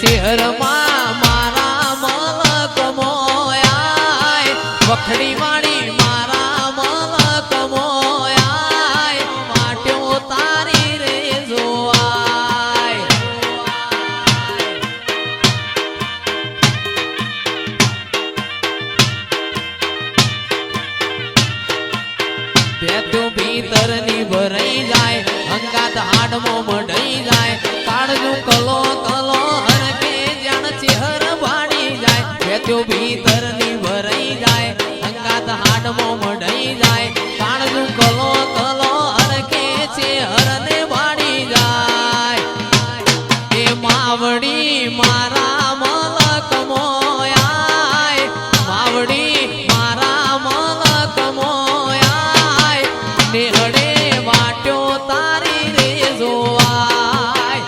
શહેરમાં મારા મલક મોયાય વખડી વાળી મારા મલક મોયાય વાટ્યો તારી રે જોવાય બેઠો ભીતરની ભરાઈ જાય અંગાત હાડમો મઢાઈ જાય કાળજું કલો કલો હરકે જાણ ચહેર ભાડી જાય બેઠો ભીતરની ભરાઈ જાય અંગાત હાડમો મઢાઈ જાય કાળજું કલો કલો હરકે ચહેરને ભાડી જાય એ માવડી મારા મલક મોયાય માવડી મારા મલક મોયાય નેહડે વાટ્યો તારી રે જોવાય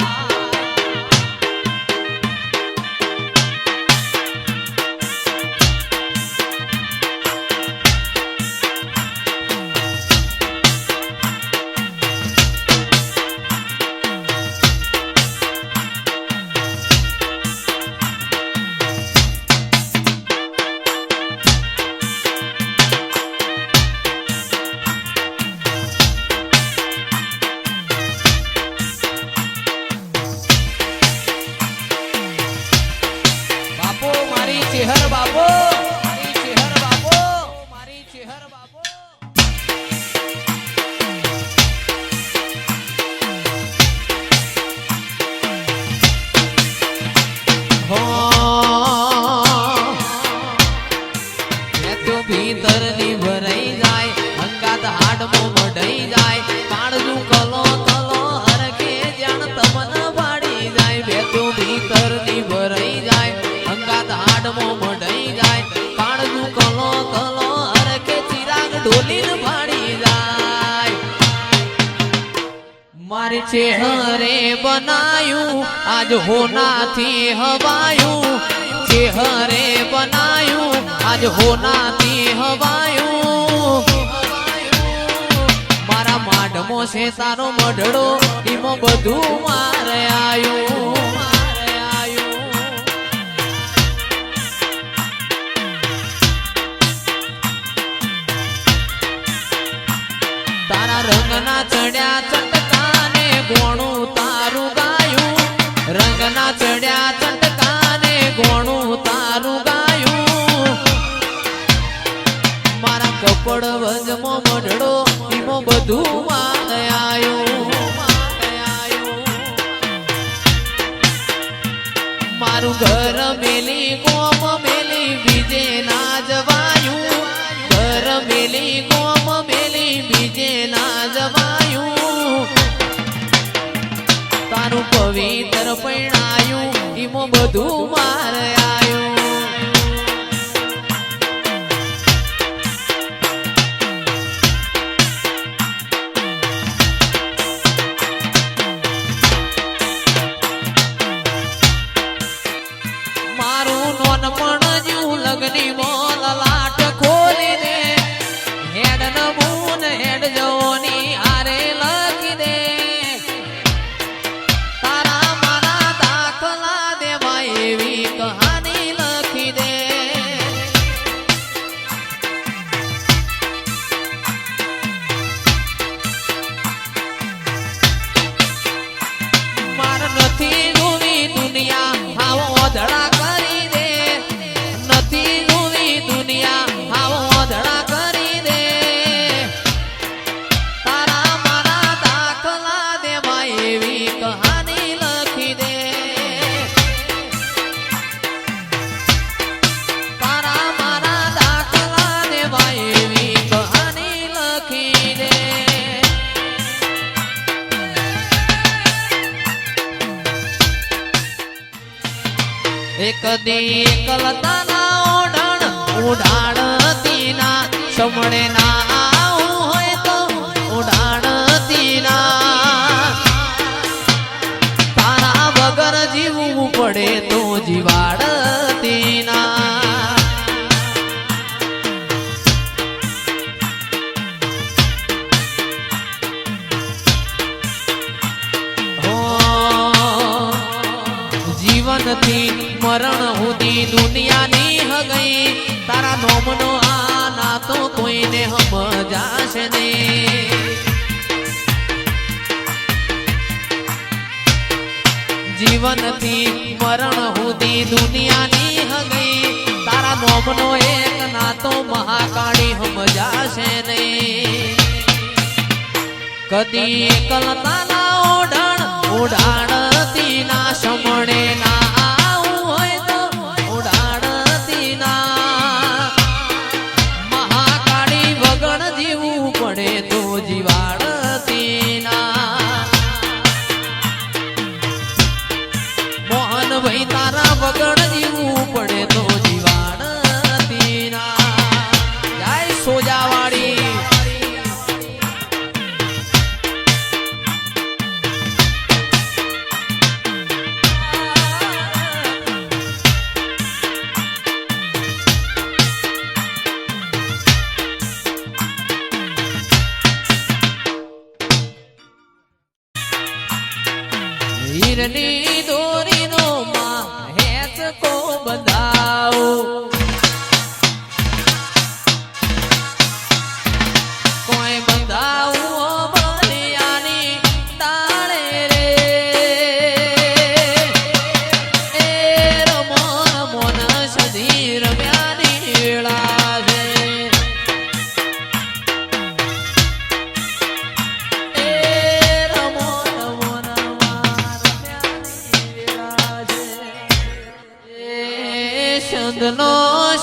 ચેહર બાબો મારી ચેહર બાબો મારી ચેહર બાબો હો એ તો ભીતરની ભરાઈ જાય અંગાત હાડમો મઢાઈ જાય કાળજું કલો કલો હરકે જાણ તમન વાડી જાય બે તો ભીતરની ભરાઈ જાય અંગાત હાડમો મઢાઈ જાય કાળજું કલો કલો હરકે ચિરાગ ઢોલીને ભાડી જાય મારે ચેહરે બનાયું આજ હોનાથી હવાયું ચેહરે બનાયું આજ હોનાથી હવાયું મારા માઢમો છે તારો મઢડો એમાં બધું મારે આયું તારા રંગના ચડ્યા ચટકાને ગોણું તારું ગાયું રંગના ચડ્યા ચટકાને ગોણું તારું ગાયું મારા કપડ વજમો મઢડો એમાં બધું મારે આયું મારું ઘર મેલી કોમ મેલી બીજે ના જવાયું ઘર મેલી કોમ મેલી બીજે ના જવાયું તારું પવિત્ર પૈણાયું એમાં બધું મારે આયું મારું નોનપણ જ્યું લગની મોલ લાટ ખોલી દે હેડ નમૂન હેડ જોની આરે લખી દે તારા મારા દાખલા દેવા એવી કહાની લખી દે માર નથી જોવી દુનિયા આવો ધડા કરી દે નથી જોવી દુનિયા આવો ધડા કરી દે તારા મારા દાખલા દેવા એવી કહાની લખી દે તારા મારા દાખલા દેવા એવી કહાની લખી દે એક દી એકલતાના ઓઢણ ઉડાડતી ના સમડે ના આવું હોય તો ઉડાડતી ના તારા વગર જીવવું પડે તો જીવાડતી ના થી મરણ સુધી દુનિયાની હગઈ તારા નોમનો આ નાતો કોઈને સમજાશે નહીં જીવનથી મરણ સુધી દુનિયાની હગઈ તારા નોમનો એક નાતો મહાકાળી સમજાશે નહીં કદી એકલતા ના ઓઢણ ઉડાડતી ના સમણે ના આવું હોય તો ઉડાડતી ના મહાકાળી વગણ જીવવું પડે તો જીવાડતી ના મોહનભાઈ તારા વગણ જીવવું પડે તો જીવાડતી ના જય સોજાવાળી હીરની દોરીનો માં હેચકો બંધાવો કોઈ બંધાવું બલિયાની તાળે રે એ રમો રમોન સધી રમ્યાની વેળા છે એ રમો રમો ચંદનો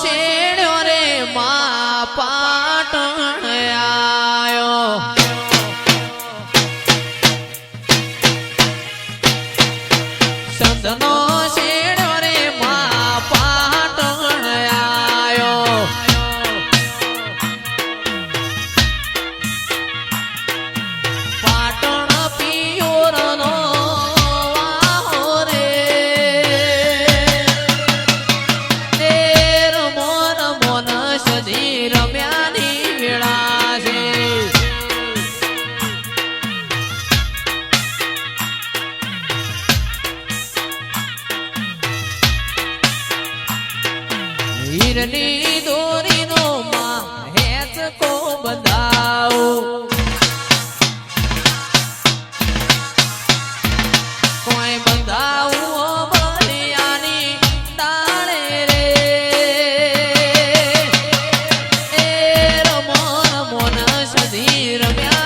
શેડ્યો રે મા પાટણ આયો ચંદનો શેડ્યો રે મા પાટણ આયો પાટણ પિયોરનો વાહો રે સધી રમ્યાની વેળા છે હીરની દોરીનો માં હેચકો બંધાવો કોઈ બંધાવું બલિયાની તાળે રે સધી રમ્યા